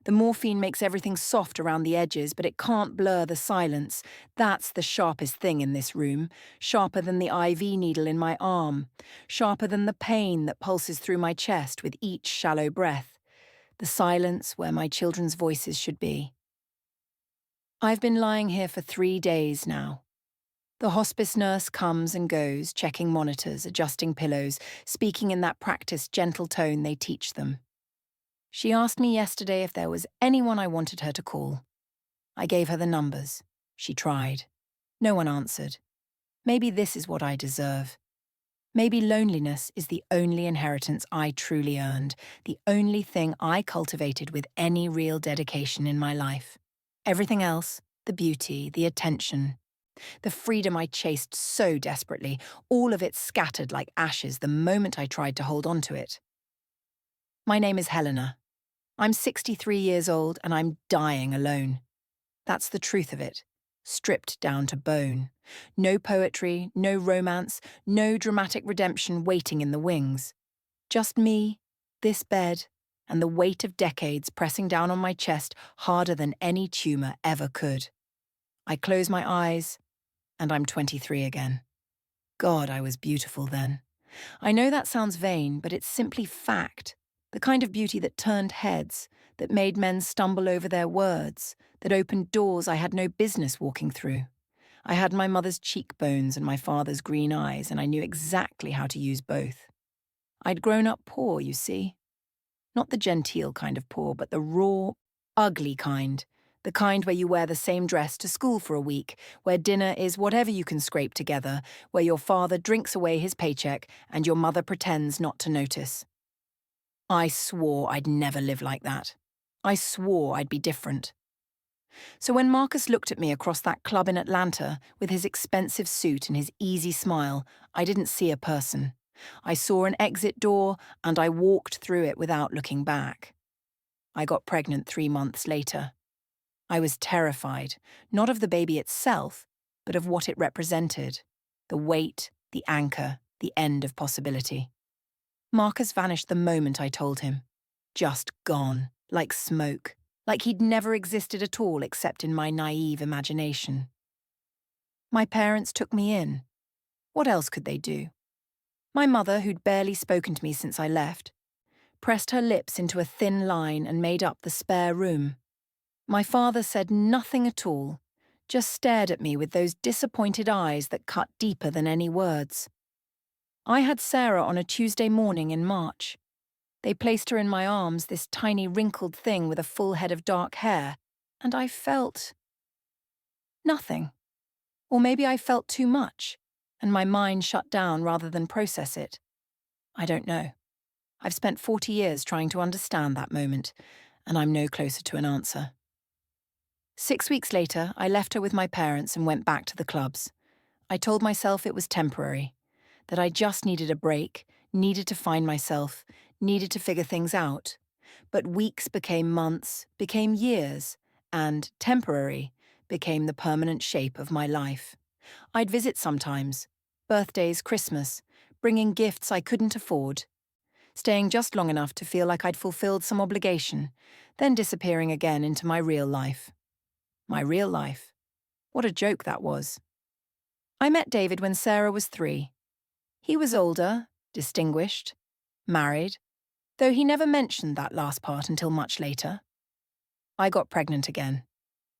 The morphine makes everything soft around the edges, but it can't blur the silence. That's the sharpest thing in this room, sharper than the IV needle in my arm, sharper than the pain that pulses through my chest with each shallow breath, the silence where my children's voices should be. I've been lying here for 3 days now. The hospice nurse comes and goes, checking monitors, adjusting pillows, speaking in that practiced gentle tone they teach them. She asked me yesterday if there was anyone I wanted her to call. I gave her the numbers. She tried. No one answered. Maybe this is what I deserve. Maybe loneliness is the only inheritance I truly earned, the only thing I cultivated with any real dedication in my life. Everything else, the beauty, the attention, the freedom I chased so desperately, all of it scattered like ashes the moment I tried to hold on to it. My name is Helena. I'm 63 years old and I'm dying alone. That's the truth of it, stripped down to bone. No poetry, no romance, no dramatic redemption waiting in the wings. Just me, this bed, and the weight of decades pressing down on my chest harder than any tumor ever could. I close my eyes, and I'm 23 again. God, I was beautiful then. I know that sounds vain, but it's simply fact. The kind of beauty that turned heads, that made men stumble over their words, that opened doors I had no business walking through. I had my mother's cheekbones and my father's green eyes, and I knew exactly how to use both. I'd grown up poor, you see. Not the genteel kind of poor, but the raw, ugly kind. The kind where you wear the same dress to school for a week, where dinner is whatever you can scrape together, where your father drinks away his paycheck and your mother pretends not to notice. I swore I'd never live like that. I swore I'd be different. So when Marcus looked at me across that club in Atlanta with his expensive suit and his easy smile, I didn't see a person. I saw an exit door and I walked through it without looking back. I got pregnant 3 months later. I was terrified, not of the baby itself, but of what it represented. The weight, the anchor, the end of possibility. Marcus vanished the moment I told him. Just gone, like smoke, like he'd never existed at all except in my naive imagination. My parents took me in. What else could they do? My mother, who'd barely spoken to me since I left, pressed her lips into a thin line and made up the spare room. My father said nothing at all, just stared at me with those disappointed eyes that cut deeper than any words. I had Sarah on a Tuesday morning in March. They placed her in my arms, this tiny wrinkled thing with a full head of dark hair, and I felt nothing. Or maybe I felt too much, and my mind shut down rather than process it. I don't know. I've spent 40 years trying to understand that moment, and I'm no closer to an answer. 6 weeks later, I left her with my parents and went back to the clubs. I told myself it was temporary, that I just needed a break, needed to find myself, needed to figure things out. But weeks became months, became years, and temporary became the permanent shape of my life. I'd visit sometimes, birthdays, Christmas, bringing gifts I couldn't afford, staying just long enough to feel like I'd fulfilled some obligation, then disappearing again into my real life. My real life. What a joke that was. I met David when Sarah was 3. He was older, distinguished, married, though he never mentioned that last part until much later. I got pregnant again.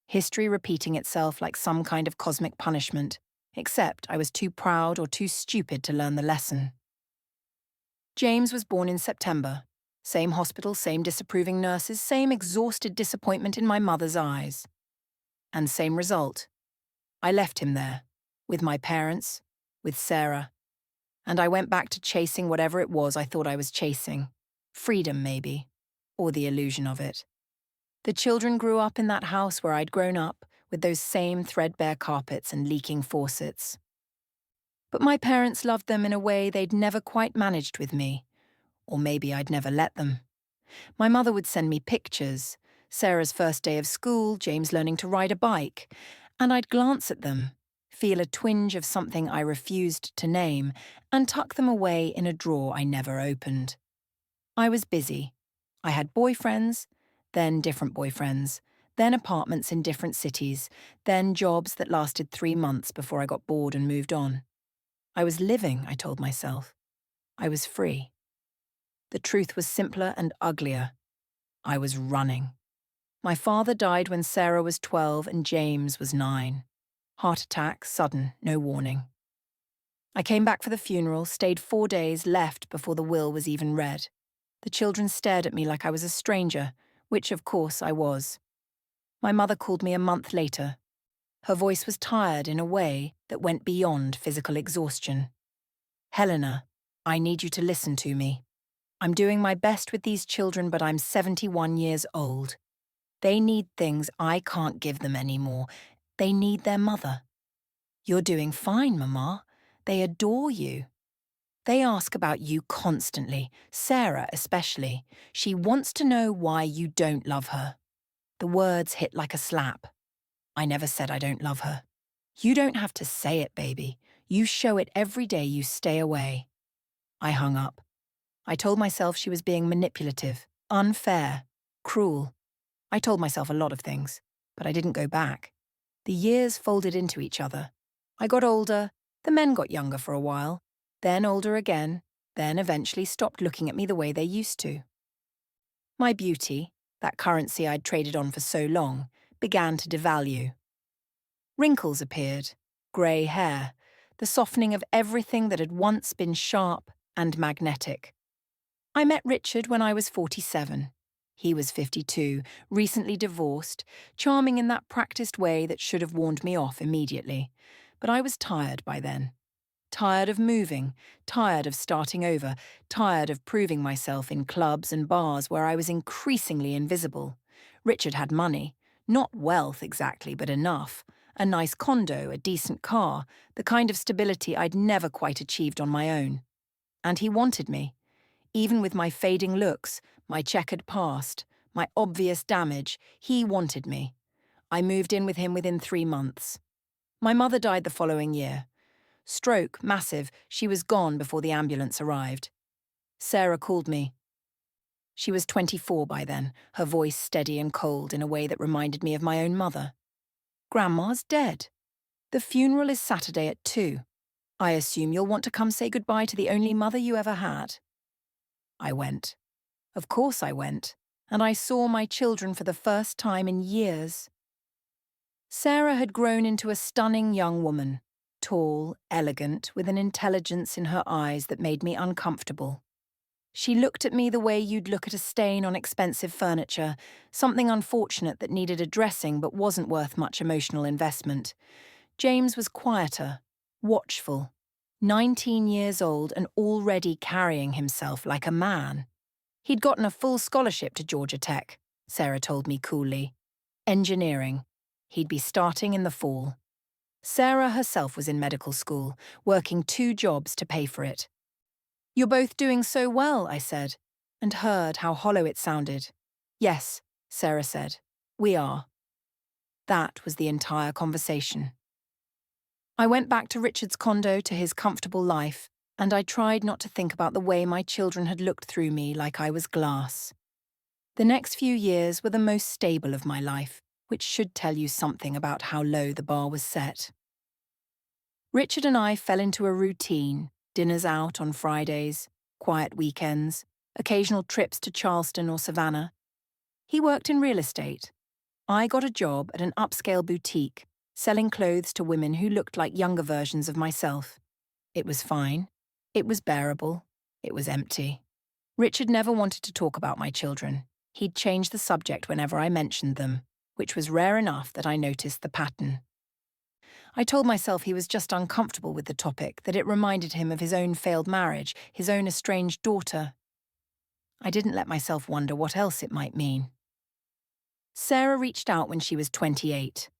History repeating itself like some kind of cosmic punishment, except I was too proud or too stupid to learn the lesson. James was born in September. Same hospital, same disapproving nurses, same exhausted disappointment in my mother's eyes. And same result. I left him there, with my parents, with Sarah, and I went back to chasing whatever it was I thought I was chasing. Freedom, maybe, or the illusion of it. The children grew up in that house where I'd grown up, with those same threadbare carpets and leaking faucets. But my parents loved them in a way they'd never quite managed with me, or maybe I'd never let them. My mother would send me pictures, Sarah's first day of school, James learning to ride a bike, and I'd glance at them, feel a twinge of something I refused to name, and tuck them away in a drawer I never opened. I was busy. I had boyfriends. then different boyfriends, then apartments in different cities, then jobs that lasted 3 months before I got bored and moved on. I was living, I told myself. I was free. The truth was simpler and uglier. I was running. My father died when Sarah was 12 and James was 9. Heart attack, sudden, no warning. I came back for the funeral, stayed 4 days, left before the will was even read. The children stared at me like I was a stranger, which of course I was. My mother called me a month later. Her voice was tired in a way that went beyond physical exhaustion. Helena, I need you to listen to me. I'm doing my best with these children, but I'm 71 years old. They need things I can't give them anymore. They need their mother. You're doing fine, Mama. They adore you. They ask about you constantly, Sarah especially. She wants to know why you don't love her. The words hit like a slap. I never said I don't love her. You don't have to say it, baby. You show it every day you stay away. I hung up. I told myself she was being manipulative, unfair, cruel. I told myself a lot of things, but I didn't go back. The years folded into each other. I got older, the men got younger for a while, then older again, then eventually stopped looking at me the way they used to. My beauty, that currency I'd traded on for so long, began to devalue. Wrinkles appeared, grey hair, the softening of everything that had once been sharp and magnetic. I met Richard when I was 47. He was 52, recently divorced, charming in that practiced way that should have warned me off immediately. But I was tired by then. Tired of moving, tired of starting over, tired of proving myself in clubs and bars where I was increasingly invisible. Richard had money, not wealth exactly, but enough. A nice condo, a decent car, the kind of stability I'd never quite achieved on my own. And he wanted me. Even with my fading looks, my checkered past, my obvious damage, he wanted me. I moved in with him within 3 months. My mother died the following year. Stroke, massive, she was gone before the ambulance arrived. Sarah called me. She was 24 by then, her voice steady and cold in a way that reminded me of my own mother. Grandma's dead. The funeral is Saturday at 2. I assume you'll want to come say goodbye to the only mother you ever had. I went. Of course I went, and I saw my children for the first time in years. Sarah had grown into a stunning young woman, tall, elegant, with an intelligence in her eyes that made me uncomfortable. She looked at me the way you'd look at a stain on expensive furniture, something unfortunate that needed addressing but wasn't worth much emotional investment. James was quieter, watchful, 19 years old and already carrying himself like a man. He'd gotten a full scholarship to Georgia Tech, Sarah told me coolly. Engineering. He'd be starting in the fall. Sarah herself was in medical school, working 2 jobs to pay for it. You're both doing so well, I said, and heard how hollow it sounded. Yes, Sarah said, we are. That was the entire conversation. I went back to Richard's condo, to his comfortable life, and I tried not to think about the way my children had looked through me like I was glass. The next few years were the most stable of my life, which should tell you something about how low the bar was set. Richard and I fell into a routine, dinners out on Fridays, quiet weekends, occasional trips to Charleston or Savannah. He worked in real estate. I got a job at an upscale boutique, selling clothes to women who looked like younger versions of myself. It was fine. It was bearable. It was empty. Richard never wanted to talk about my children. He'd change the subject whenever I mentioned them, which was rare enough that I noticed the pattern. I told myself he was just uncomfortable with the topic, that it reminded him of his own failed marriage, his own estranged daughter. I didn't let myself wonder what else it might mean. Sarah reached out when she was 28.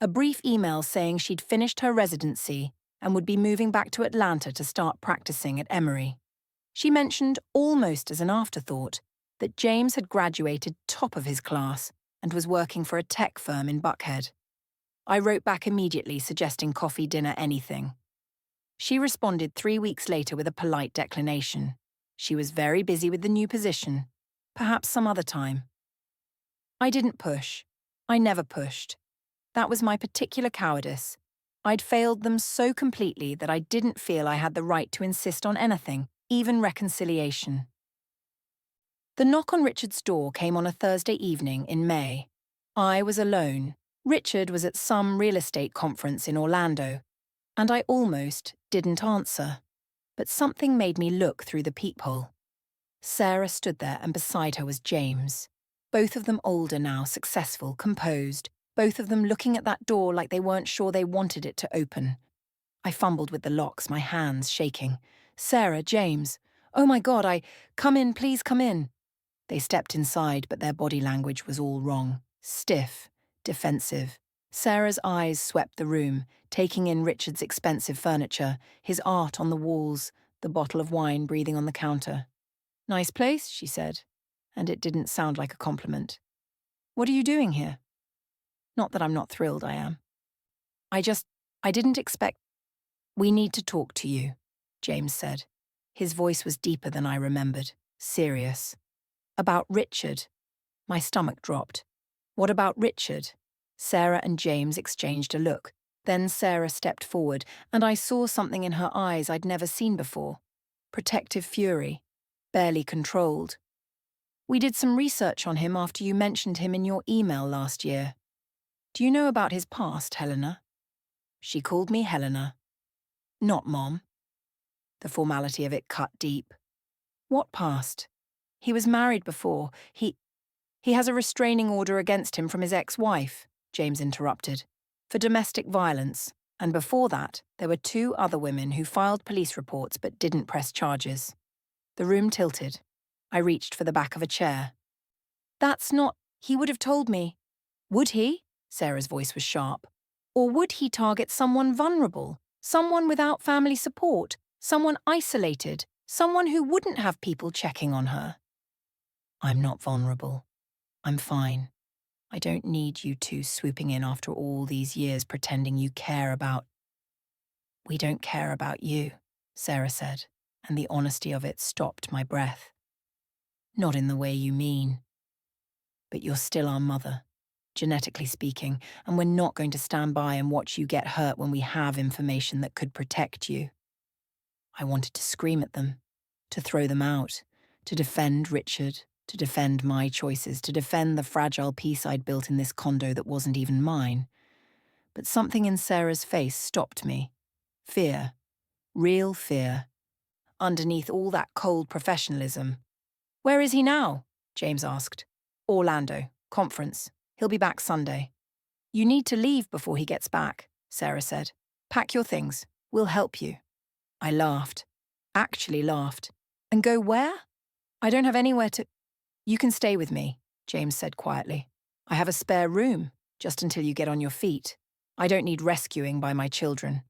A brief email saying she'd finished her residency and would be moving back to Atlanta to start practicing at Emory. She mentioned, almost as an afterthought, that James had graduated top of his class and was working for a tech firm in Buckhead. I wrote back immediately suggesting coffee, dinner, anything. She responded 3 weeks later with a polite declination. She was very busy with the new position. Perhaps some other time. I didn't push. I never pushed. That was my particular cowardice. I'd failed them so completely that I didn't feel I had the right to insist on anything, even reconciliation. The knock on Richard's door came on a Thursday evening in May. I was alone. Richard was at some real estate conference in Orlando, and I almost didn't answer. But something made me look through the peephole. Sarah stood there, and beside her was James. Both of them older now, successful, composed, both of them looking at that door like they weren't sure they wanted it to open. I fumbled with the locks, my hands shaking. Sarah, James. Oh my God, come in, please come in. They stepped inside, but their body language was all wrong. Stiff, defensive. Sarah's eyes swept the room, taking in Richard's expensive furniture, his art on the walls, the bottle of wine breathing on the counter. Nice place, she said, and it didn't sound like a compliment. What are you doing here? Not that I'm not thrilled, I am. I didn't expect. We need to talk to you, James said. His voice was deeper than I remembered, serious. About Richard. My stomach dropped. What about Richard? Sarah and James exchanged a look. Then Sarah stepped forward, and I saw something in her eyes I'd never seen before. Protective fury. Barely controlled. We did some research on him after you mentioned him in your email last year. Do you know about his past, Helena? She called me Helena. Not Mom. The formality of it cut deep. What past? He was married before. He has a restraining order against him from his ex-wife, James interrupted, for domestic violence, and before that, there were 2 other women who filed police reports but didn't press charges. The room tilted. I reached for the back of a chair. That's not. He would have told me. Would he? Sarah's voice was sharp. Or would he target someone vulnerable, someone without family support, someone isolated, someone who wouldn't have people checking on her? I'm not vulnerable. I'm fine. I don't need you 2 swooping in after all these years pretending you care about. We don't care about you, Sarah said, and the honesty of it stopped my breath. Not in the way you mean. But you're still our mother, genetically speaking, and we're not going to stand by and watch you get hurt when we have information that could protect you. I wanted to scream at them, to throw them out, to defend Richard, to defend my choices, to defend the fragile peace I'd built in this condo that wasn't even mine. But something in Sarah's face stopped me. Fear. Real fear. Underneath all that cold professionalism. Where is he now? James asked. Orlando. Conference. He'll be back Sunday. You need to leave before he gets back, Sarah said. Pack your things. We'll help you. I laughed. Actually laughed. And go where? I don't have anywhere to. You can stay with me, James said quietly. I have a spare room, just until you get on your feet. I don't need rescuing by my children.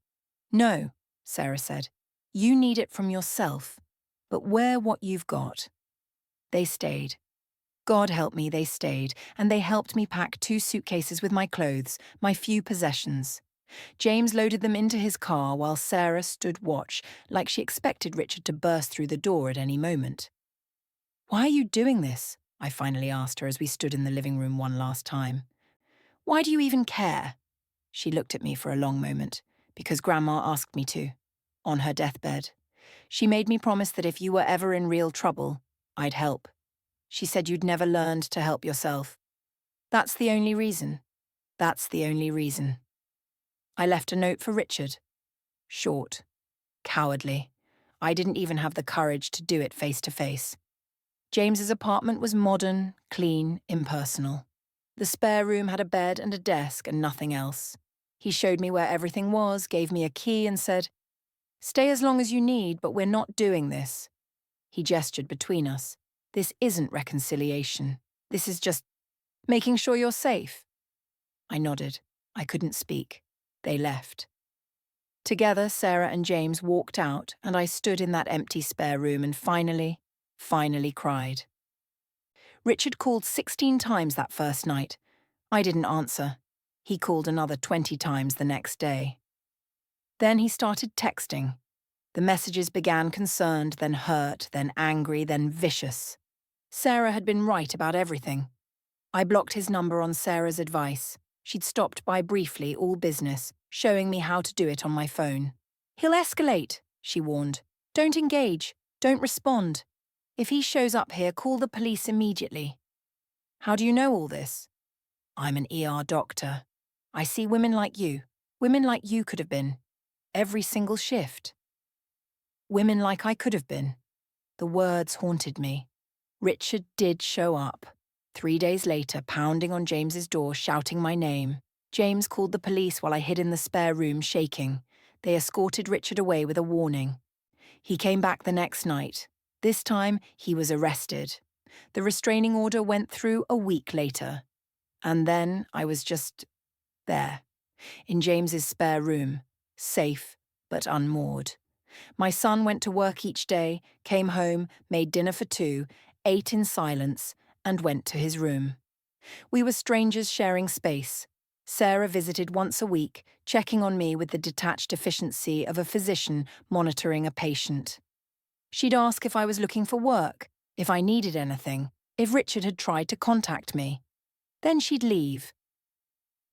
No, Sarah said. You need it from yourself, but wear what you've got. They stayed. God help me, they stayed, and they helped me pack 2 suitcases with my clothes, my few possessions. James loaded them into his car while Sarah stood watch, like she expected Richard to burst through the door at any moment. Why are you doing this? I finally asked her as we stood in the living room one last time. Why do you even care? She looked at me for a long moment, because Grandma asked me to, on her deathbed. She made me promise that if you were ever in real trouble, I'd help. She said you'd never learned to help yourself. That's the only reason. That's the only reason. I left a note for Richard. Short. Cowardly. I didn't even have the courage to do it face to face. James's apartment was modern, clean, impersonal. The spare room had a bed and a desk and nothing else. He showed me where everything was, gave me a key and said, Stay as long as you need, but we're not doing this. He gestured between us. This isn't reconciliation. This is just making sure you're safe. I nodded. I couldn't speak. They left. Together, Sarah and James walked out, and I stood in that empty spare room and finally cried. Richard called 16 times that first night. I didn't answer. He called another 20 times the next day. Then he started texting. The messages began concerned, then hurt, then angry, then vicious. Sarah had been right about everything. I blocked his number on Sarah's advice. She'd stopped by briefly, all business, showing me how to do it on my phone. "He'll escalate," she warned. "Don't engage. Don't respond. If he shows up here, call the police immediately." "How do you know all this?" "I'm an ER doctor. I see women like you. Women like you could have been. Every single shift. Women like I could have been." The words haunted me. Richard did show up. 3 days later, pounding on James's door, shouting my name. James called the police while I hid in the spare room, shaking. They escorted Richard away with a warning. He came back the next night. This time, he was arrested. The restraining order went through a week later. And then I was just there, in James's spare room, safe but unmoored. My son went to work each day, came home, made dinner for two, ate in silence, and went to his room. We were strangers sharing space. Sarah visited once a week, checking on me with the detached efficiency of a physician monitoring a patient. She'd ask if I was looking for work, if I needed anything, if Richard had tried to contact me. Then she'd leave.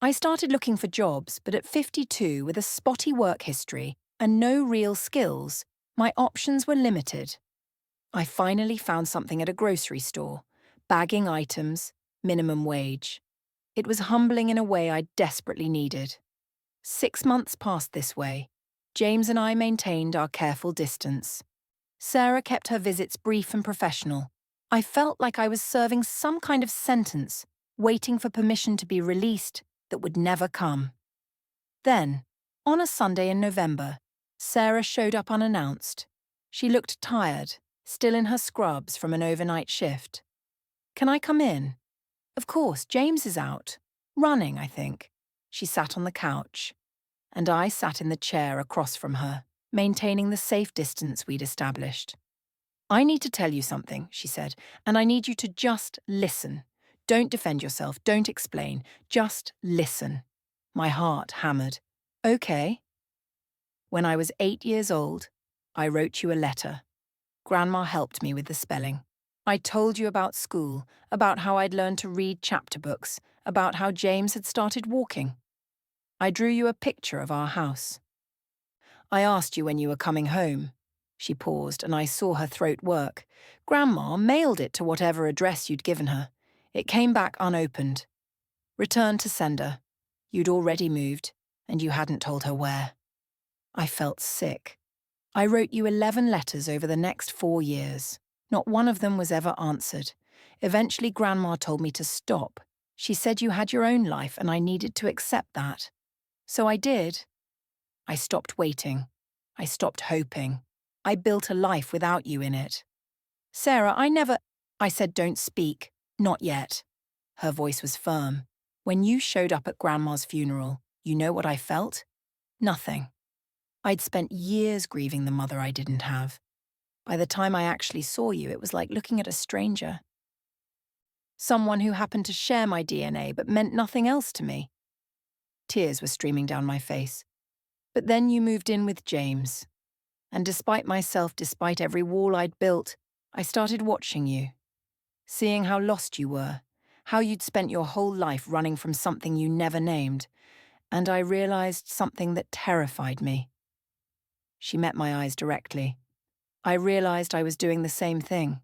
I started looking for jobs, but at 52, with a spotty work history and no real skills, my options were limited. I finally found something at a grocery store, bagging items, minimum wage. It was humbling in a way I desperately needed. 6 months passed this way. James and I maintained our careful distance. Sarah kept her visits brief and professional. I felt like I was serving some kind of sentence, waiting for permission to be released that would never come. Then, on a Sunday in November, Sarah showed up unannounced. She looked tired, still in her scrubs from an overnight shift. "Can I come in?" "Of course, James is out. Running, I think." She sat on the couch, and I sat in the chair across from her, maintaining the safe distance we'd established. "I need to tell you something," she said, "and I need you to just listen. Don't defend yourself, don't explain, just listen." My heart hammered. "Okay." "When I was 8 years old, I wrote you a letter. Grandma helped me with the spelling. I told you about school, about how I'd learned to read chapter books, about how James had started walking. I drew you a picture of our house. I asked you when you were coming home." She paused, and I saw her throat work. "Grandma mailed it to whatever address you'd given her. It came back unopened. Returned to sender. You'd already moved, and you hadn't told her where." I felt sick. "I wrote you 11 letters over the next 4 years. Not one of them was ever answered. Eventually, Grandma told me to stop. She said you had your own life and I needed to accept that. So I did. I stopped waiting. I stopped hoping. I built a life without you in it. Sarah, I never—" I said, "Don't speak. Not yet." Her voice was firm. "When you showed up at Grandma's funeral, you know what I felt? Nothing. I'd spent years grieving the mother I didn't have. By the time I actually saw you, it was like looking at a stranger. Someone who happened to share my DNA but meant nothing else to me." Tears were streaming down my face. "But then you moved in with James. And despite myself, despite every wall I'd built, I started watching you. Seeing how lost you were, how you'd spent your whole life running from something you never named. And I realized something that terrified me." She met my eyes directly. I realized I was doing the same thing.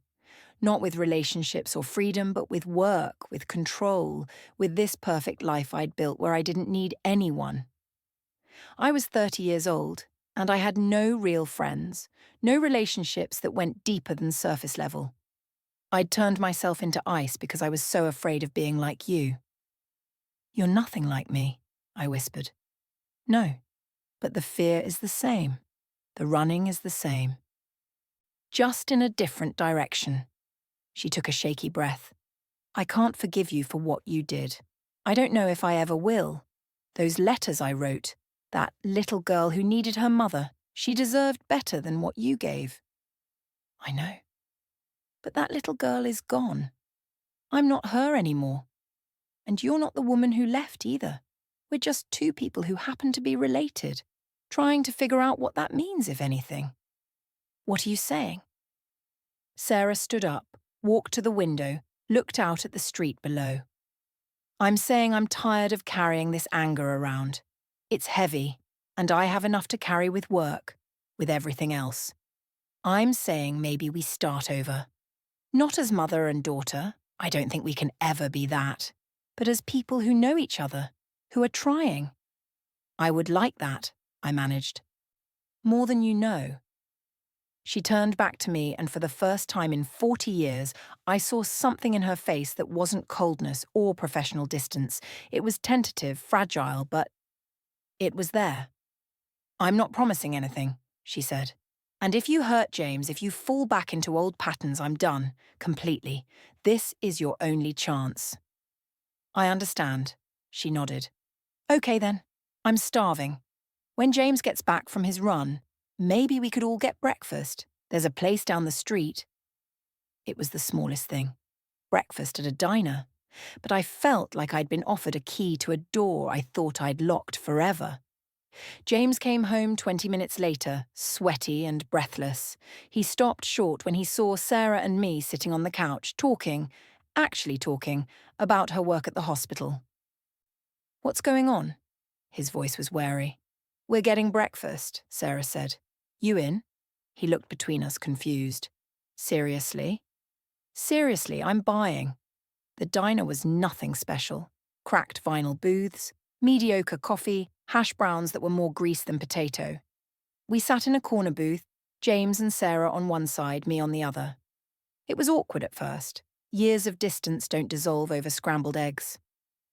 Not with relationships or freedom, but with work, with control, with this perfect life I'd built where I didn't need anyone. I was 30 years old, and I had no real friends, no relationships that went deeper than surface level. I'd turned myself into ice because I was so afraid of being like you. "You're nothing like me," I whispered. "No, but the fear is the same. The running is the same. Just in a different direction." She took a shaky breath. "I can't forgive you for what you did. I don't know if I ever will. Those letters I wrote, that little girl who needed her mother, she deserved better than what you gave." "I know. But that little girl is gone. I'm not her anymore. And you're not the woman who left either. We're just two people who happen to be related, trying to figure out what that means, if anything." "What are you saying?" Sarah stood up, walked to the window, looked out at the street below. I'm saying I'm tired of carrying this anger around. It's heavy, and I have enough to carry with work, with everything else. I'm saying maybe we start over. Not as mother and daughter, I don't think we can ever be that, but as people who know each other, who are trying. I would like that, I managed. More than you know. She turned back to me, and for the first time in 40 years, I saw something in her face that wasn't coldness or professional distance. It was tentative, fragile, but it was there. I'm not promising anything, she said. And if you hurt James, if you fall back into old patterns, I'm done, completely. This is your only chance. I understand, she nodded. Okay then, I'm starving. When James gets back from his run, maybe we could all get breakfast. There's a place down the street. It was the smallest thing. Breakfast at a diner. But I felt like I'd been offered a key to a door I thought I'd locked forever. James came home 20 minutes later, sweaty and breathless. He stopped short when he saw Sarah and me sitting on the couch, actually talking, about her work at the hospital. What's going on? His voice was wary. We're getting breakfast, Sarah said. You in? He looked between us, confused. Seriously? Seriously, I'm buying. The diner was nothing special. Cracked vinyl booths, mediocre coffee, hash browns that were more grease than potato. We sat in a corner booth, James and Sarah on one side, me on the other. It was awkward at first. Years of distance don't dissolve over scrambled eggs.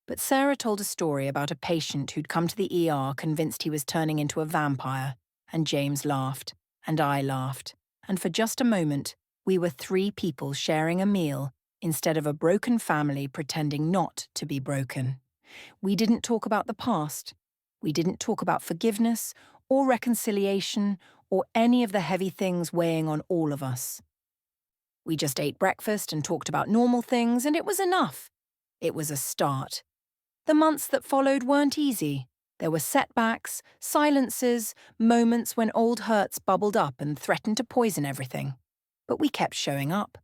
But Sarah told a story about a patient who'd come to the ER convinced he was turning into a vampire, and James laughed, and I laughed, and for just a moment, we were three people sharing a meal instead of a broken family pretending not to be broken. We didn't talk about the past. We didn't talk about forgiveness or reconciliation or any of the heavy things weighing on all of us. We just ate breakfast and talked about normal things, and it was enough. It was a start. The months that followed weren't easy. There were setbacks, silences, moments when old hurts bubbled up and threatened to poison everything. But we kept showing up.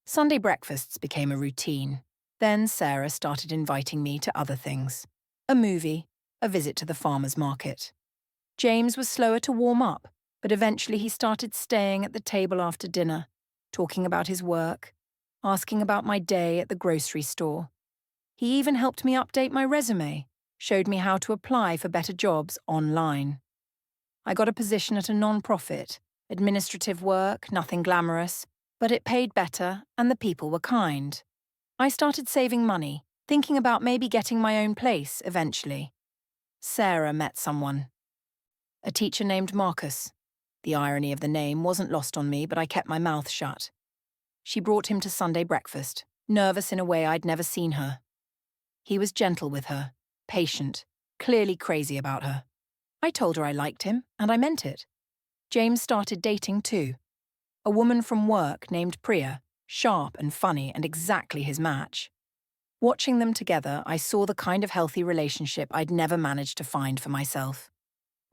Sunday breakfasts became a routine. Then Sarah started inviting me to other things. A movie, a visit to the farmer's market. James was slower to warm up, but eventually he started staying at the table after dinner, talking about his work, asking about my day at the grocery store. He even helped me update my resume, showed me how to apply for better jobs online. I got a position at a non-profit, administrative work, nothing glamorous, but it paid better and the people were kind. I started saving money, thinking about maybe getting my own place eventually. Sarah met someone. A teacher named Marcus. The irony of the name wasn't lost on me, but I kept my mouth shut. She brought him to Sunday breakfast, nervous in a way I'd never seen her. He was gentle with her, patient, clearly crazy about her. I told her I liked him, and I meant it. James started dating too. A woman from work named Priya, sharp and funny and exactly his match. Watching them together, I saw the kind of healthy relationship I'd never managed to find for myself.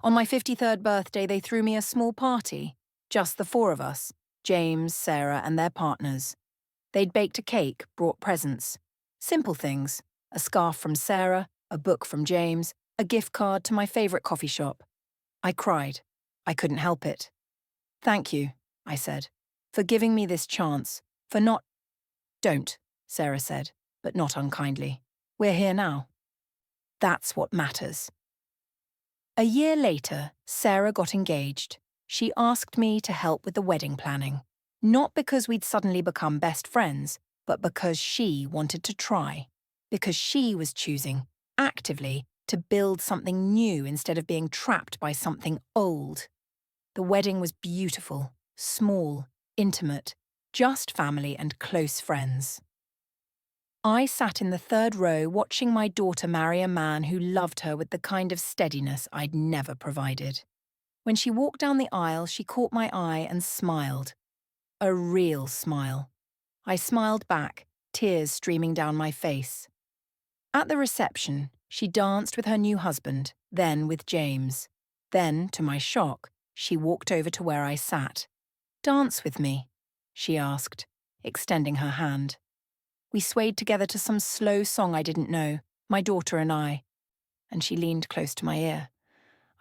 On my 53rd birthday, they threw me a small party, just the four of us, James, Sarah, and their partners. They'd baked a cake, brought presents. Simple things. A scarf from Sarah, a book from James, a gift card to my favourite coffee shop. I cried. I couldn't help it. Thank you, I said, for giving me this chance, for not— Don't, Sarah said, but not unkindly. We're here now. That's what matters. A year later, Sarah got engaged. She asked me to help with the wedding planning, not because we'd suddenly become best friends, but because she wanted to try. Because she was choosing, actively, to build something new instead of being trapped by something old. The wedding was beautiful, small, intimate, just family and close friends. I sat in the third row watching my daughter marry a man who loved her with the kind of steadiness I'd never provided. When she walked down the aisle, she caught my eye and smiled. A real smile. I smiled back, tears streaming down my face. At the reception, she danced with her new husband, then with James. Then, to my shock, she walked over to where I sat. Dance with me, she asked, extending her hand. We swayed together to some slow song I didn't know, my daughter and I, and she leaned close to my ear.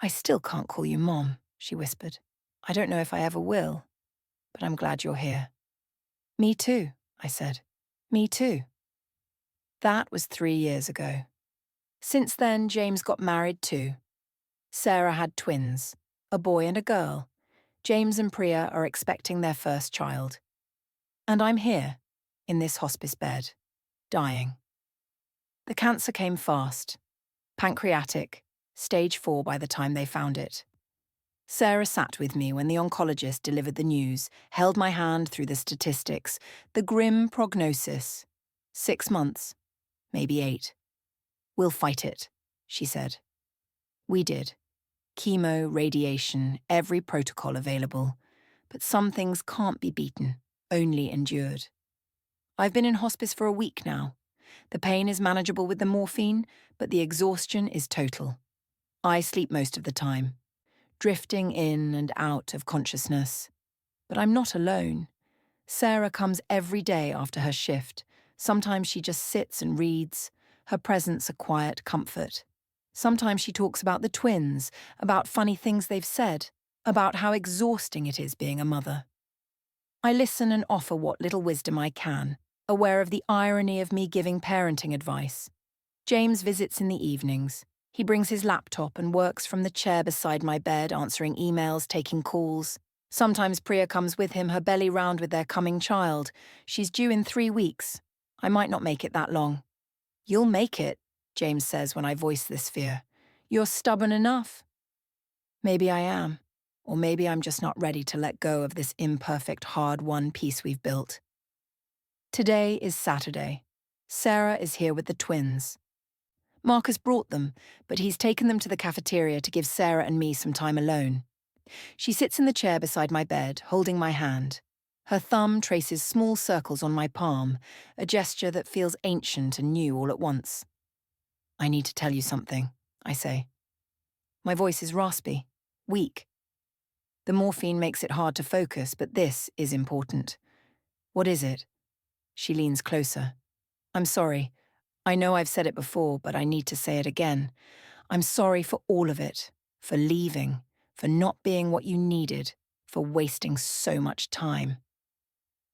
I still can't call you Mom, she whispered. I don't know if I ever will, but I'm glad you're here. Me too, I said. Me too. That was 3 years ago. Since then, James got married too. Sarah had twins, a boy and a girl. James and Priya are expecting their first child. And I'm here, in this hospice bed, dying. The cancer came fast. Pancreatic, stage 4 by the time they found it. Sarah sat with me when the oncologist delivered the news, held my hand through the statistics, the grim prognosis. 6 months, maybe 8. We'll fight it, she said. We did. Chemo, radiation, every protocol available. But some things can't be beaten, only endured. I've been in hospice for a week now. The pain is manageable with the morphine, but the exhaustion is total. I sleep most of the time, drifting in and out of consciousness. But I'm not alone. Sarah comes every day after her shift. Sometimes she just sits and reads, her presence a quiet comfort. Sometimes she talks about the twins, about funny things they've said, about how exhausting it is being a mother. I listen and offer what little wisdom I can, aware of the irony of me giving parenting advice. James visits in the evenings. He brings his laptop and works from the chair beside my bed, answering emails, taking calls. Sometimes Priya comes with him, her belly round with their coming child. She's due in 3 weeks. I might not make it that long. You'll make it, James says when I voice this fear. You're stubborn enough. Maybe I am, or maybe I'm just not ready to let go of this imperfect, hard-won piece we've built. Today is Saturday. Sarah is here with the twins. Marcus brought them, but he's taken them to the cafeteria to give Sarah and me some time alone. She sits in the chair beside my bed, holding my hand. Her thumb traces small circles on my palm, a gesture that feels ancient and new all at once. I need to tell you something, I say. My voice is raspy, weak. The morphine makes it hard to focus, but this is important. What is it? She leans closer. I'm sorry. I know I've said it before, but I need to say it again. I'm sorry for all of it, for leaving, for not being what you needed, for wasting so much time.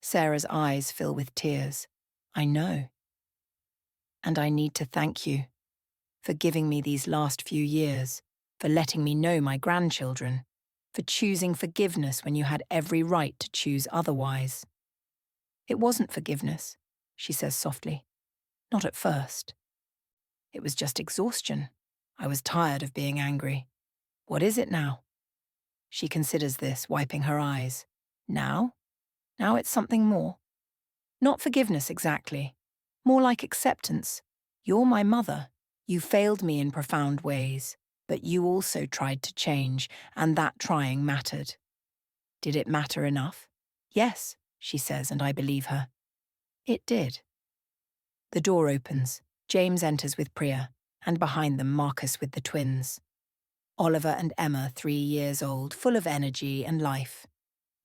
Sarah's eyes fill with tears. I know. And I need to thank you for giving me these last few years, for letting me know my grandchildren, for choosing forgiveness when you had every right to choose otherwise. It wasn't forgiveness, she says softly. Not at first. It was just exhaustion. I was tired of being angry. What is it now? She considers this, wiping her eyes. Now? Now it's something more. Not forgiveness exactly. More like acceptance. You're my mother. You failed me in profound ways, but you also tried to change, and that trying mattered. Did it matter enough? Yes, she says, and I believe her. It did. The door opens. James enters with Priya, and behind them Marcus with the twins. Oliver and Emma, 3 years old, full of energy and life.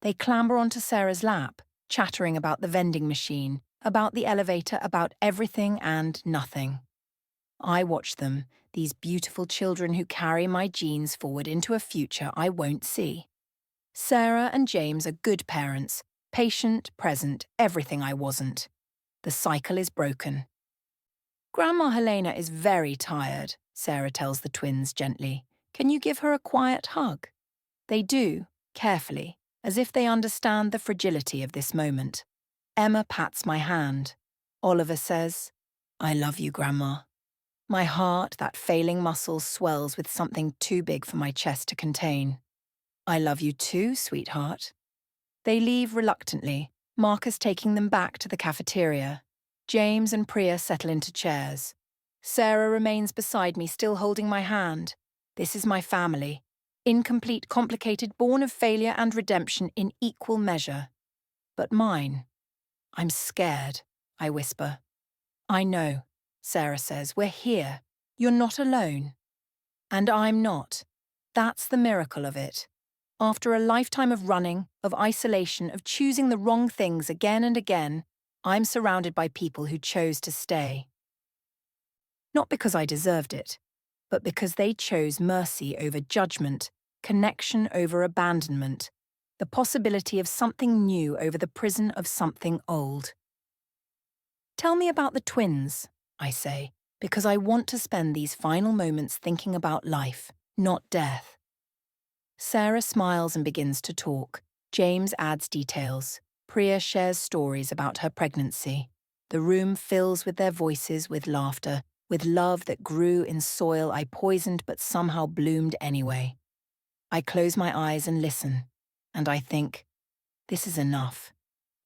They clamber onto Sarah's lap, chattering about the vending machine, about the elevator, about everything and nothing. I watch them, these beautiful children who carry my genes forward into a future I won't see. Sarah and James are good parents, patient, present, everything I wasn't. The cycle is broken. Grandma Helena is very tired, Sarah tells the twins gently. Can you give her a quiet hug? They do, carefully, as if they understand the fragility of this moment. Emma pats my hand. Oliver says, I love you, Grandma. My heart, that failing muscle, swells with something too big for my chest to contain. I love you too, sweetheart. They leave reluctantly, Marcus taking them back to the cafeteria. James and Priya settle into chairs. Sarah remains beside me, still holding my hand. This is my family. Incomplete, complicated, born of failure and redemption in equal measure. But mine. I'm scared, I whisper. I know, Sarah says. We're here. You're not alone. And I'm not. That's the miracle of it. After a lifetime of running, of isolation, of choosing the wrong things again and again, I'm surrounded by people who chose to stay. Not because I deserved it, but because they chose mercy over judgment, connection over abandonment, the possibility of something new over the prison of something old. Tell me about the twins, I say, because I want to spend these final moments thinking about life, not death. Sarah smiles and begins to talk. James adds details. Priya shares stories about her pregnancy. The room fills with their voices, with laughter, with love that grew in soil I poisoned but somehow bloomed anyway. I close my eyes and listen, and I think, this is enough.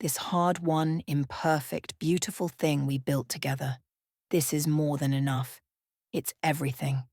This hard-won, imperfect, beautiful thing we built together. This is more than enough. It's everything.